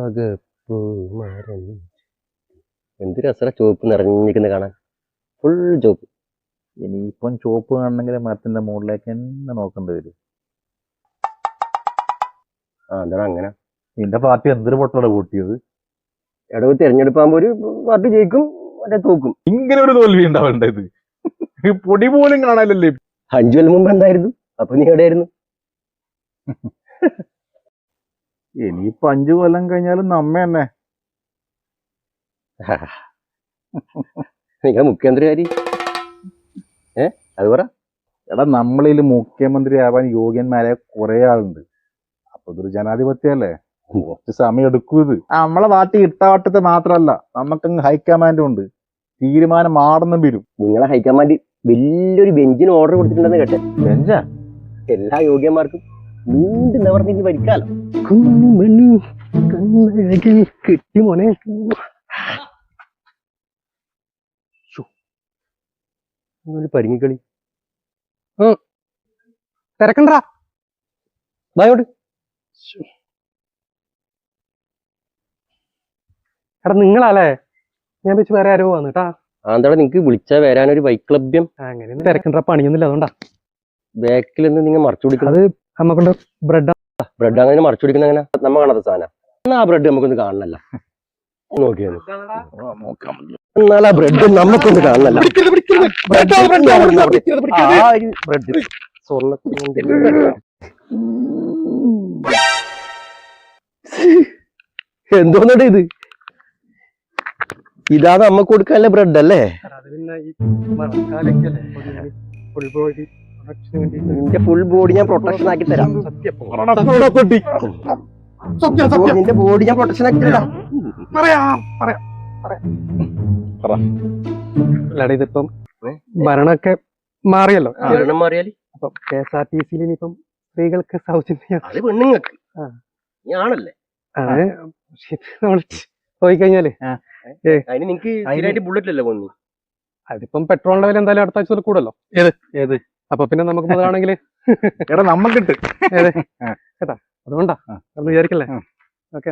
ആകപ്പൂമരം എന്ത് രസമാണ് ചുവപ്പ് നിറഞ്ഞിരിക്കുന്ന കാണാൻ. ഫുൾ ചുവപ്പ്. ഇനിയിപ്പം ചുവപ്പ് കാണണമെങ്കിൽ മരത്തിന്റെ മുകളിലേക്ക് തന്നെ നോക്കേണ്ടി വരും. എന്താണ് അങ്ങനെ? നിന്റെ പാർട്ടി എന്തൊരു പൊട്ടോടെ കൂട്ടിയത്? ഇടവ് തെരഞ്ഞെടുപ്പാകുമ്പോ ഒരു പാർട്ടി ജയിക്കും, മറ്റേ തോക്കും. ഇങ്ങനെ ഒരു തോൽവി ഉണ്ടാവേണ്ടത് പൊടി പോലും കാണാനല്ലേ. 5 കൊല്ലം മുമ്പ് എന്തായിരുന്നു? അപ്പൊ നീ എവിടെയായിരുന്നു? ഇനിയിപ്പൊ 5 കൊല്ലം കഴിഞ്ഞാലും നമ്മ തന്നെ. നിങ്ങൾ മുഖ്യമന്ത്രികാരി അത് പറ. എടാ, നമ്മളിൽ മുഖ്യമന്ത്രി ആവാൻ യോഗ്യന്മാരെ കുറെ ആളുണ്ട്. അപ്പൊ ഇതൊരു ജനാധിപത്യല്ലേ, കുറച്ച് സമയം എടുക്കും. ഇത് നമ്മളെ പാർട്ടി ഇട്ടവട്ടത്തെ മാത്രല്ല, നമുക്കങ്ങ് ഹൈക്കമാൻഡും ഉണ്ട്. തീരുമാനം മാറുന്നും വരും. നിങ്ങളെ ഹൈക്കമാൻഡ് വലിയൊരു ബെഞ്ചിന് ഓർഡർ കൊടുത്തിട്ടുണ്ടെന്ന് കേട്ടെ. ബെഞ്ചാ? എല്ലാ യോഗ്യന്മാർക്കും നീണ്ടു നിവർന്നിട്ട് ഭരിക്കാലോ. കിട്ടി മോനെ. പരിങ്ങിക്കളി തിരക്കണ്ടാ ബായോട്. എടാ നിങ്ങളല്ലേ? ഞാൻ വെച്ച് വേറെ ആരോ വന്നിട്ടാ. എന്താ നിങ്ങക്ക് വിളിച്ചാ വരാനൊരു വൈക്ലഭ്യം? അങ്ങനെ തിരക്കണ്ട, പണിയൊന്നുമില്ല, അതുകൊണ്ടാ. ബാക്കിൽ നിന്ന് നിങ്ങൾ മറച്ചു പിടിക്കുന്നത്. അത് നമ്മക്കൊണ്ട് ബ്രെഡ് അങ്ങനെ മറച്ചു പിടിക്കുന്ന അങ്ങനെ നമ്മ കാണാത്ത സാധനം. ആ ബ്രെഡ് നമുക്കൊന്ന് കാണണല്ല. നോക്കിയത് എന്നാൽ ആ ബ്രെഡ് നമുക്കൊന്ന് കാണണല്ല. ബ്രെഡ് സ്വർണ്ണത്തിന്റെ എന്തോന്നട ഇത്? ഇതാ നമ്മക്ക് കൊടുക്കാനല്ലേ ബ്രെഡ് അല്ലേ? നിന്റെ ഫുൾ ബോഡി ഞാൻ പ്രൊട്ടക്ഷൻ ആക്കി തരാം. നിന്റെ ബോഡി ഞാൻ പ്രൊട്ടക്ഷൻ ആക്കി തരാം. ഇതിപ്പം ഭരണമൊക്കെ മാറിയല്ലോ. ഭരണം മാറിയാല് അപ്പൊ KSRTC ഇനിയിപ്പം സ്ത്രീകൾക്ക് സൗജന്യം. അത് പെണ്ണുങ്ങൾക്ക് ആണല്ലേ? നമ്മള് പോയി കഴിഞ്ഞാല് അതിന് നിങ്ങക്ക് സ്ഥിരമായിട്ട് ബുള്ളറ്റ് അല്ലേ പോന്നി? അതിപ്പം പെട്രോളിന്റെ വില എന്തായാലും അടുത്ത ആഴ്ച കൂടല്ലോ. ഏത്? അപ്പൊ പിന്നെ നമുക്ക് മുതലാണെങ്കില് എടാ നമ്മക്കിട്ട് കേട്ടാ, അതുകൊണ്ടാ വിചാരിക്കല്ലേ. ഓക്കെ.